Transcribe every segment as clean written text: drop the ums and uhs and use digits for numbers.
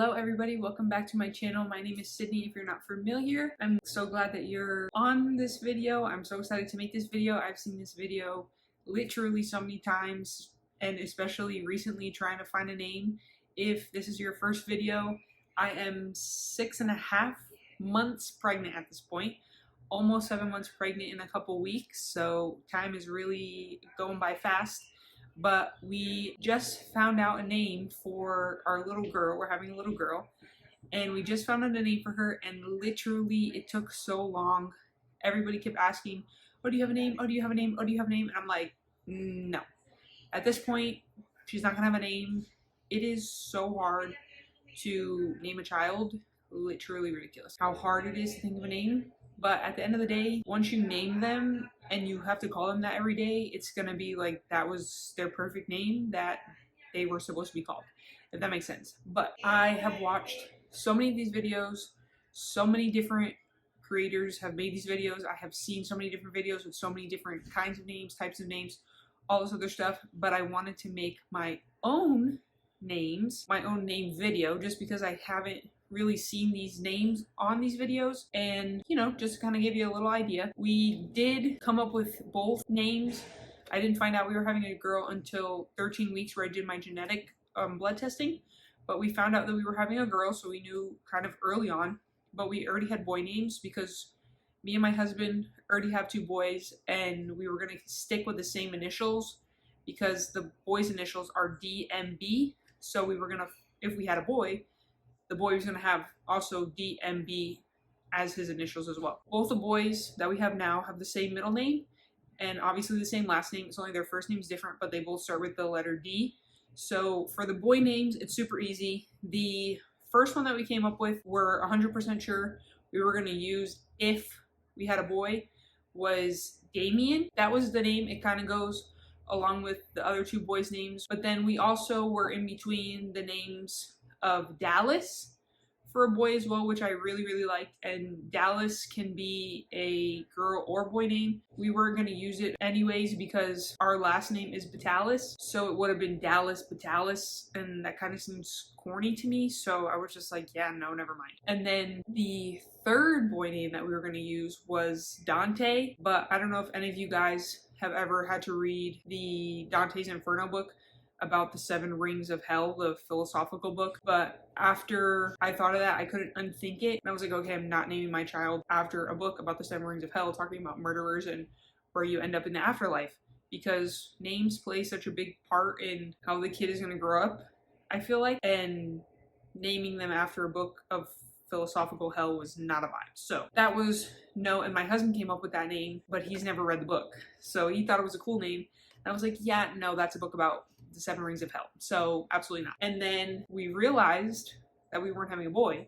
Hello everybody, welcome back to my channel. My name is Sydney if you're not familiar. I'm so glad that you're on this video. I'm so excited to make this video. I've seen this video literally so many times, and especially recently trying to find a name. If this is your first video, I am 6.5 months pregnant at this point. Almost 7 months pregnant in a couple weeks, so time is really going by fast. But we just found out a name for our little girl. We're having a little girl, and we just found out a name for her, and literally it took so long. Everybody kept asking, oh, do you have a name? Oh, do you have a name? Oh, do you have a name? And I'm like, no. At this point, she's not gonna have a name. It is so hard to name a child. Literally ridiculous how hard it is to think of a name. But at the end of the day, once you name them and you have to call them that every day, it's gonna be like that was their perfect name that they were supposed to be called, if that makes sense. But I have watched so many of these videos. So many different creators have made these videos. I have seen so many different videos with so many different kinds of names, types of names, all this other stuff. But I wanted to make my own names, my own name video, just because I haven't really seen these names on these videos, and you know, just kind of give you a little idea. We did come up with both names. I didn't find out we were having a girl until 13 weeks where I did my genetic blood testing, but we found out that we were having a girl, so we knew kind of early on. But we already had boy names because me and my husband already have 2 boys, and we were going to stick with the same initials because the boys' initials are DMB. So we were gonna, if we had a boy, the boy was going to have also DMB as his initials as well. Both the boys that we have now have the same middle name and obviously the same last name. It's only their first name is different, but they both start with the letter D. So for the boy names, it's super easy. The first one that we came up with, we're 100% sure we were going to use if we had a boy, was Damien. That was the name. It kind of goes along with the other 2 boys' names. But then we also were in between the names of Dallas for a boy as well, which I really liked, and Dallas can be a girl or boy name. We were going to use it anyways because our last name is Batalis, so it would have been Dallas Batalis, and that kind of seems corny to me, so I was just like, yeah, no, never mind. And then the third boy name that we were going to use was Dante, but I don't know if any of you guys have ever had to read the Dante's Inferno book about the 7 rings of hell, the philosophical book. But after I thought of that, I couldn't unthink it. And I was like, okay, I'm not naming my child after a book about the 7 rings of hell, talking about murderers and where you end up in the afterlife. Because names play such a big part in how the kid is going to grow up, I feel like. And naming them after a book of philosophical hell was not a vibe. So that was no, and my husband came up with that name, but he's never read the book. So he thought it was a cool name. And I was like, yeah, no, that's a book about the 7 rings of hell, so absolutely not. And then we realized that we weren't having a boy,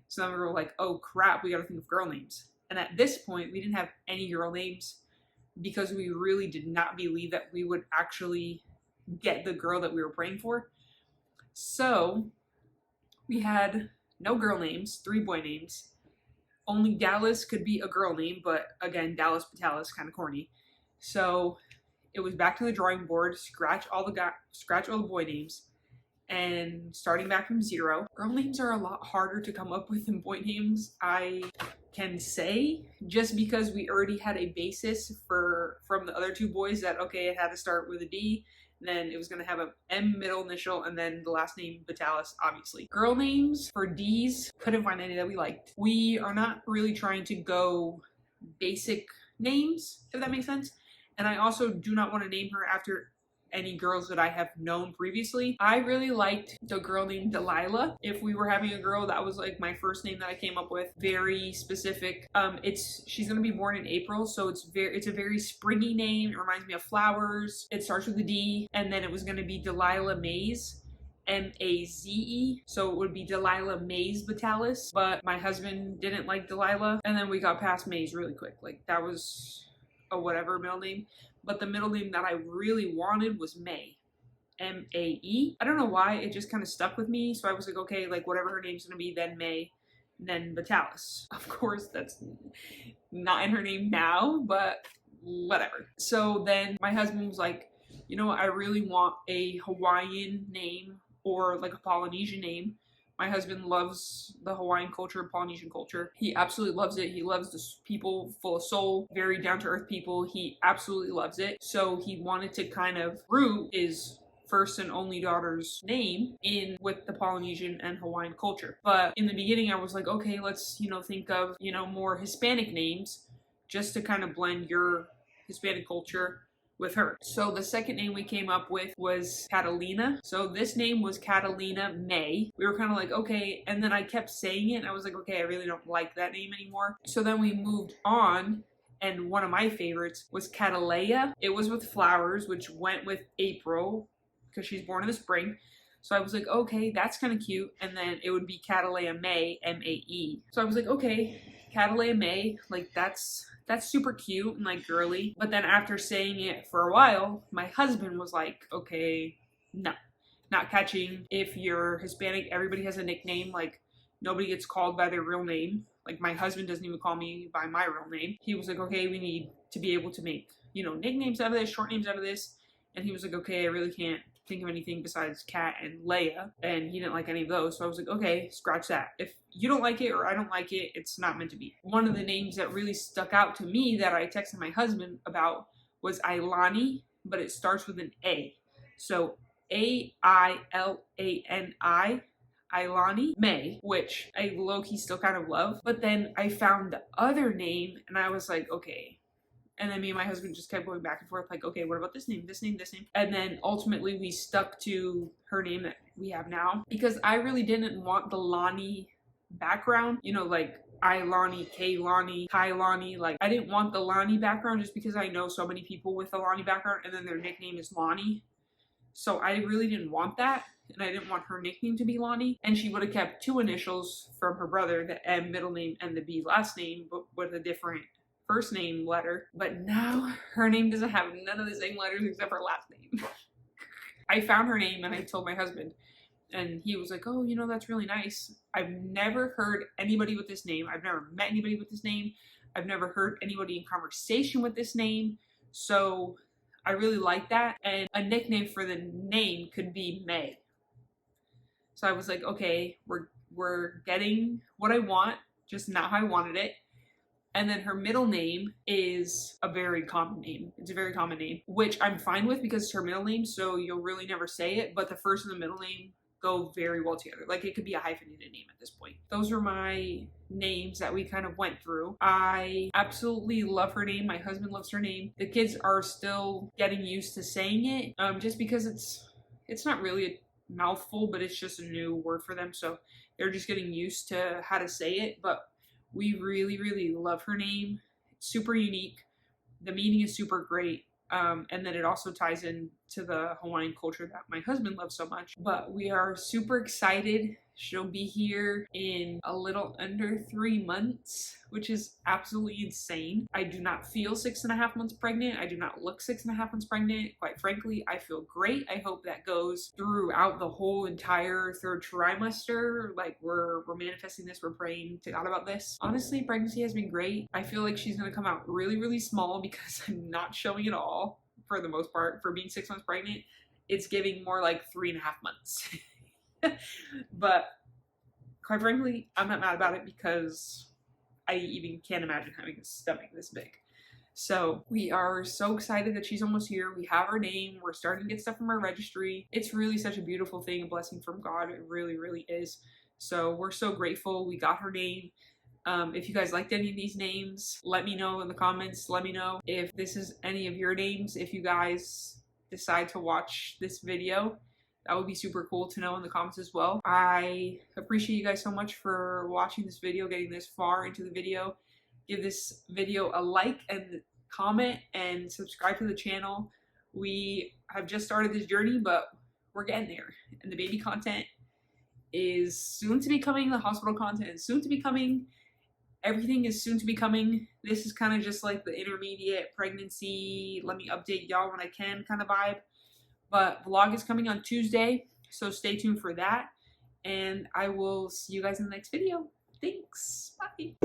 so then we were like, oh crap, we gotta think of girl names. And at this point we didn't have any girl names because we really did not believe that we would actually get the girl that we were praying for. So we had no girl names, 3 boy names. Only Dallas could be a girl name, but again, Dallas Batalis, kind of corny. So it was back to the drawing board, scratch all the boy names, and starting back from 0. Girl names are a lot harder to come up with than boy names, I can say, just because we already had a basis from the other 2 boys that, okay, it had to start with a D, then it was going to have a M middle initial, and then the last name Batalis, obviously. Girl names for D's, couldn't find any that we liked. We are not really trying to go basic names, if that makes sense. And I also do not want to name her after any girls that I have known previously. I really liked the girl named Delilah. If we were having a girl, that was like my first name that I came up with. Very specific. She's gonna be born in April, so it's a very springy name. It reminds me of flowers. It starts with a D, and then it was gonna be Delilah Maze. M-A-Z-E, so it would be Delilah Maze Batalis, but my husband didn't like Delilah, and then we got past Maze really quick. Like, that was a whatever middle name, but the middle name that I really wanted was May, M-A-E. I don't know why, it just kind of stuck with me, so I was like, okay, like whatever her name's gonna be, then May, then Batalis. Of course, that's not in her name now, but whatever. So then my husband was like, you know what, I really want a Hawaiian name or like a Polynesian name My husband loves the Hawaiian culture, Polynesian culture. He absolutely loves it. He loves the people full of soul, very down-to-earth people. He absolutely loves it. So he wanted to kind of root his first and only daughter's name in with the Polynesian and Hawaiian culture. But in the beginning, I was like, okay, let's, think of, more Hispanic names just to kind of blend your Hispanic culture with her. So the second name we came up with was Catalina. So this name was Catalina May. We were kind of like, okay, and then I kept saying it and I was like, okay, I really don't like that name anymore. So then we moved on, and one of my favorites was Catalea. It was with flowers, which went with April because she's born in the spring. So I was like, okay, that's kind of cute. And then it would be Catalea May, M-A-E. So I was like, okay, Catalea May, like that's super cute and like girly. But then after saying it for a while, my husband was like, okay, no, not catching. If you're Hispanic, everybody has a nickname. Like nobody gets called by their real name. Like my husband doesn't even call me by my real name. He was like, okay, we need to be able to make, nicknames out of this, short names out of this. And he was like, okay, I really can't think of anything besides Kat and Leia, and he didn't like any of those. So I was like, okay, scratch that. If you don't like it or I don't like it, it's not meant to be. One of the names that really stuck out to me that I texted my husband about was Ailani, but it starts with an A. So A-I-L-A-N-I, Ailani May, which I low-key still kind of love. But then I found the other name and I was like, okay. And then me and my husband just kept going back and forth like, okay, what about this name, this name, this name? And then ultimately we stuck to her name that we have now because I really didn't want the Lani background, like Ailani, Kaylani, Kailani. Like I didn't want the Lani background just because I know so many people with the Lani background and then their nickname is Lani. So I really didn't want that. And I didn't want her nickname to be Lani. And she would have kept two initials from her brother, the M middle name and the B last name, but with a different first name letter. But now her name doesn't have none of the same letters except her last name. I found her name and I told my husband and he was like, oh, that's really nice. I've never heard anybody with this name. I've never met anybody with this name. I've never heard anybody in conversation with this name. So I really like that. And a nickname for the name could be May. So I was like, okay, we're getting what I want, just not how I wanted it. And then her middle name is a very common name. It's a very common name, which I'm fine with because it's her middle name, so you'll really never say it, but the first and the middle name go very well together. Like it could be a hyphenated name at this point. Those are my names that we kind of went through. I absolutely love her name. My husband loves her name. The kids are still getting used to saying it, just because it's not really a mouthful, but it's just a new word for them. So they're just getting used to how to say it, but we really, really love her name. It's super unique. The meaning is super great. And then it also ties in to the Hawaiian culture that my husband loves so much. But we are super excited. She'll be here in a little under 3 months, which is absolutely insane. I do not feel 6.5 months pregnant. I do not look 6.5 months pregnant. Quite frankly, I feel great. I hope that goes throughout the whole entire third trimester. Like we're manifesting this. We're praying to God about this. Honestly, pregnancy has been great. I feel like she's going to come out really, really small because I'm not showing at all for the most part. For being 6 months pregnant, it's giving more like 3.5 months. But quite frankly, I'm not mad about it because I even can't imagine having a stomach this big. So we are so excited that she's almost here. We have her name. We're starting to get stuff from our registry. It's really such a beautiful thing, a blessing from God. It really, really is. So we're so grateful we got her name. If you guys liked any of these names, let me know in the comments. Let me know if this is any of your names. If you guys decide to watch this video, that would be super cool to know in the comments as well. I appreciate you guys so much for watching this video, getting this far into the video. Give this video a like and comment and subscribe to the channel. We have just started this journey, but we're getting there. And the baby content is soon to be coming. The hospital content is soon to be coming. Everything is soon to be coming. This is kind of just like the intermediate pregnancy, let me update y'all when I can kind of vibe. But vlog is coming on Tuesday, so stay tuned for that. And I will see you guys in the next video. Thanks. Bye.